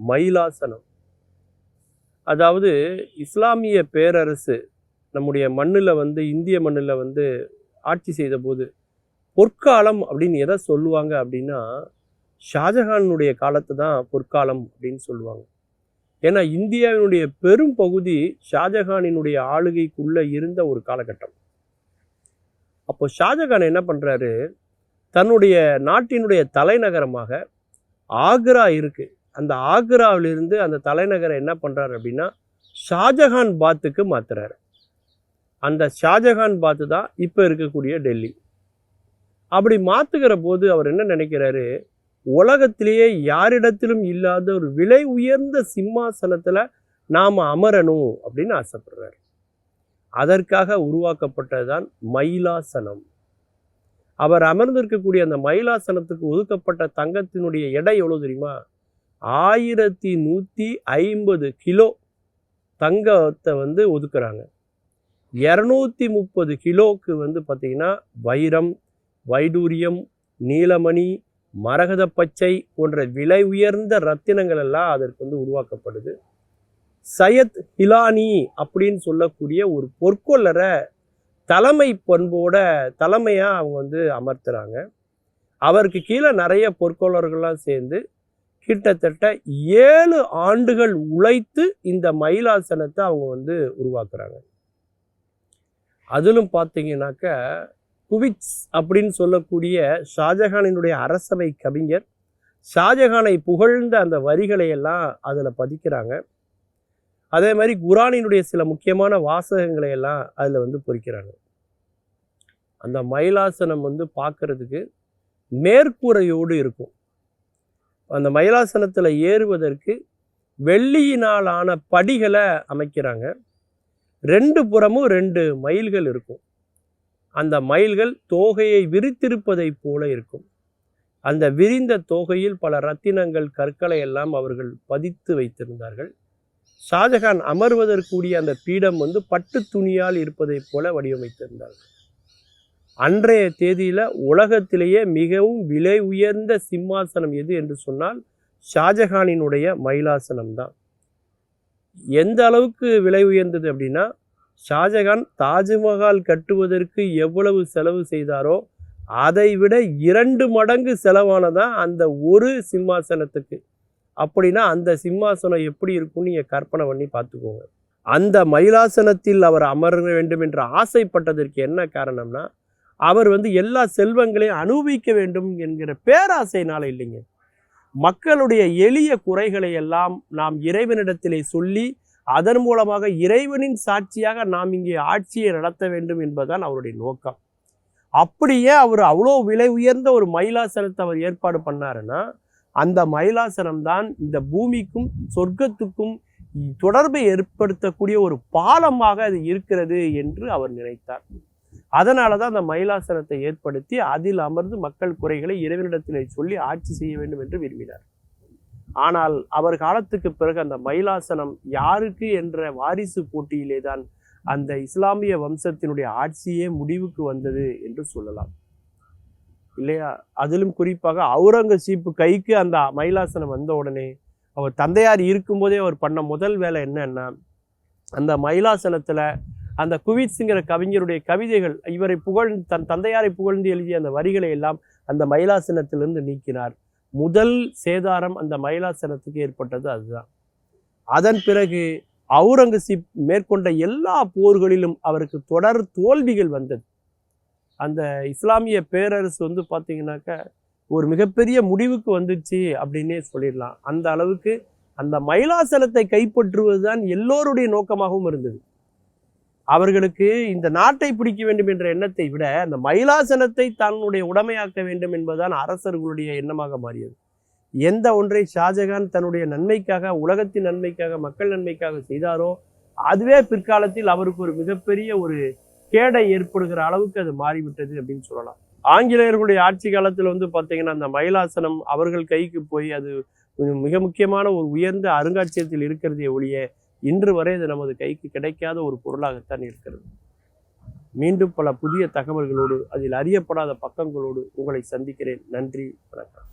மயிலாசனம். அதாவது இஸ்லாமிய பேரரசு நம்முடைய மண்ணில் இந்திய மண்ணில் ஆட்சி செய்த போது பொற்காலம் அப்படின்னு எதை சொல்லுவாங்க அப்படின்னா, ஷாஜஹானுடைய காலத்தை தான் பொற்காலம் அப்படின்னு சொல்லுவாங்க. ஏன்னா இந்தியாவினுடைய பெரும் பகுதி ஷாஜஹானினுடைய ஆளுகைக்குள்ளே இருந்த ஒரு காலகட்டம். அப்போ ஷாஜஹான் என்ன பண்ணுறாரு, தன்னுடைய நாட்டினுடைய தலைநகரமாக ஆக்ரா இருக்குது, அந்த ஆக்ராவிலிருந்து அந்த தலைநகரை என்ன பண்ணுறாரு அப்படின்னா ஷாஜஹான் பாத்துக்கு மாற்றுறாரு. அந்த ஷாஜஹான் பாத்து தான் இப்போ இருக்கக்கூடிய டெல்லி. அப்படி மாற்றுகிற போது அவர் என்ன நினைக்கிறாரு, உலகத்திலேயே யாரிடத்திலும் இல்லாத ஒரு விலை உயர்ந்த சிம்மாசனத்தில் நாம் அமரணும் அப்படின்னு ஆசைப்படுறாரு. அதற்காக உருவாக்கப்பட்டது தான் மயிலாசனம். அவர் அமர்ந்திருக்கக்கூடிய அந்த மயிலாசனத்துக்கு ஒதுக்கப்பட்ட தங்கத்தினுடைய எடை எவ்வளோ தெரியுமா? 1150 கிலோ தங்கத்தை ஒதுக்குறாங்க. 230 கிலோக்கு பார்த்திங்கன்னா வைரம், வைடூரியம், நீலமணி, மரகத பச்சை போன்ற விலை உயர்ந்த ரத்தினங்கள் எல்லாம் அதற்கு உருவாக்கப்படுது. சையத் ஹிலானி அப்படின்னு சொல்லக்கூடிய ஒரு பொற்கொள்ளரை தலைமை பண்போட தலைமையாக அவங்க அமர்த்துறாங்க. அவருக்கு கீழே நிறைய பொற்கொள்ளர்கள்லாம் சேர்ந்து கிட்டத்தட்ட 7 ஆண்டுகள் உழைத்து இந்த மயிலாசனத்தை அவங்க உருவாக்குறாங்க. அதிலும் பார்த்தீங்கன்னாக்க குவிட்ஸ் அப்படின்னு சொல்லக்கூடிய ஷாஜஹானினுடைய அரசவை கவிஞர் ஷாஜஹானை புகழ்ந்த அந்த வரிகளை எல்லாம் அதில் பதிக்கிறாங்க. அதே மாதிரி குரானினுடைய சில முக்கியமான வாசகங்களை எல்லாம் அதில் பொறிக்கிறாங்க. அந்த மயிலாசனம் பார்க்கறதுக்கு மேற்கூரையோடு இருக்கும். அந்த மயிலாசனத்தில் ஏறுவதற்கு வெள்ளியினாலான படிகளை அமைக்கிறாங்க. 2 புறமும் 2 மயில்கள் இருக்கும். அந்த மயில்கள் தோகையை விரித்திருப்பதை போல இருக்கும். அந்த விரிந்த தோகையில் பல ரத்தினங்கள், கற்களை எல்லாம் அவர்கள் பதித்து வைத்திருந்தார்கள். ஷாஜஹான் அமர்வதற்குரிய அந்த பீடம் பட்டு துணியால் இருப்பதை போல வடிவமைத்திருந்தார்கள். அன்றைய தேதியில் உலகத்திலேயே மிகவும் விலை உயர்ந்த சிம்மாசனம் எது என்று சொன்னால் ஷாஜஹானினுடைய மயிலாசனம் தான். எந்த அளவுக்கு விலை உயர்ந்தது அப்படின்னா, ஷாஜஹான் தாஜ்மஹால் கட்டுவதற்கு எவ்வளவு செலவு செய்தாரோ அதை விட 2 மடங்கு செலவானதான் அந்த ஒரு சிம்மாசனத்துக்கு. அப்படின்னா அந்த சிம்மாசனம் எப்படி இருக்கும்னு நீங்கள் கற்பனை பண்ணி பார்த்துக்கோங்க. அந்த மயிலாசனத்தில் அவர் அமர வேண்டும் என்று ஆசைப்பட்டதற்கு என்ன காரணம்னா, அவர் எல்லா செல்வங்களையும் அனுபவிக்க வேண்டும் என்கிற பேராசையினால இல்லைங்க. மக்களுடைய எளிய குறைகளை எல்லாம் நாம் இறைவனிடத்திலே சொல்லி அதன் மூலமாக இறைவனின் சாட்சியாக நாம் இங்கே ஆட்சியை நடத்த வேண்டும் என்பதுதான் அவருடைய நோக்கம். அப்படியே அவர் அவ்வளோ விலை உயர்ந்த ஒரு மயிலாசனத்தை அவர் ஏற்பாடு பண்ணாருன்னா, அந்த மயிலாசனம் தான் இந்த பூமிக்கும் சொர்க்கத்துக்கும் தொடர்பை ஏற்படுத்தக்கூடிய ஒரு பாலமாக அது இருக்கிறது என்று அவர் நினைத்தார். அதனால தான் அந்த மயிலாசனத்தை ஏற்படுத்தி அதில் அமர்ந்து மக்கள் குறைகளை இறைவனிடத்திலே சொல்லி ஆட்சி செய்ய வேண்டும் என்று விரும்பினார். ஆனால் அவர் காலத்துக்கு பிறகு அந்த மயிலாசனம் யாருக்கு என்ற வாரிசு போட்டியிலே தான் அந்த இஸ்லாமிய வம்சத்தினுடைய ஆட்சியே முடிவுக்கு வந்தது என்று சொல்லலாம் இல்லையா? அதிலும் குறிப்பாக அவுரங்கசீப் கைக்கு அந்த மயிலாசனம் வந்த உடனே அவர் தந்தையார் இருக்கும்போதே அவர் பண்ண முதல் வேலை என்னன்னா, அந்த மயிலாசனத்தில் அந்த குவிட்ஸுங்கிற கவிஞருடைய கவிதைகள், இவரை புகழ்ந்து தன் தந்தையாரை புகழ்ந்து எழுதிய அந்த வரிகளை எல்லாம் அந்த மயிலாசனத்திலிருந்து நீக்கினார். முதல் சேதாரம் அந்த மயிலாசனத்துக்கு ஏற்பட்டது அதுதான். அதன் பிறகு அவுரங்கசீப் மேற்கொண்ட எல்லா போர்களிலும் அவருக்கு தொடர் தோல்விகள் வந்தது. அந்த இஸ்லாமிய பேரரசு பார்த்தீங்கன்னாக்க ஒரு மிகப்பெரிய முடிவுக்கு வந்துச்சு அப்படின்னே சொல்லிடலாம். அந்த அளவுக்கு அந்த மயிலாசனத்தை கைப்பற்றுவது தான் எல்லோருடைய நோக்கமாகவும் இருந்தது. அவர்களுக்கு இந்த நாட்டை பிடிக்க வேண்டும் என்ற எண்ணத்தை விட அந்த மயிலாசனத்தை தன்னுடைய உடைமையாக்க வேண்டும் என்பதுதான் அரசர்களுடைய எண்ணமாக மாறியது. எந்த ஒன்றை ஷாஜஹான் தன்னுடைய நன்மைக்காக, உலகத்தின் நன்மைக்காக, மக்கள் நன்மைக்காக செய்தாரோ அதுவே பிற்காலத்தில் அவருக்கு ஒரு மிகப்பெரிய ஒரு கேடை ஏற்படுகிற அளவுக்கு அது மாறிவிட்டது அப்படின்னு சொல்லலாம். ஆங்கிலேயர்களுடைய ஆட்சி காலத்தில் பார்த்தீங்கன்னா அந்த மயிலாசனம் அவர்கள் கைக்கு போய் அது மிக முக்கியமான ஒரு உயர்ந்த அருங்காட்சியகத்தில் இருக்கிறதே ஒழிய இன்று வரை அது நமது கைக்கு கிடைக்காத ஒரு பொருளாகத்தான் இருக்கிறது. மீண்டும் பல புதிய தகவல்களோடு அதில் அறியப்படாத பக்கங்களோடு உங்களை சந்திக்கிறேன். நன்றி, வணக்கம்.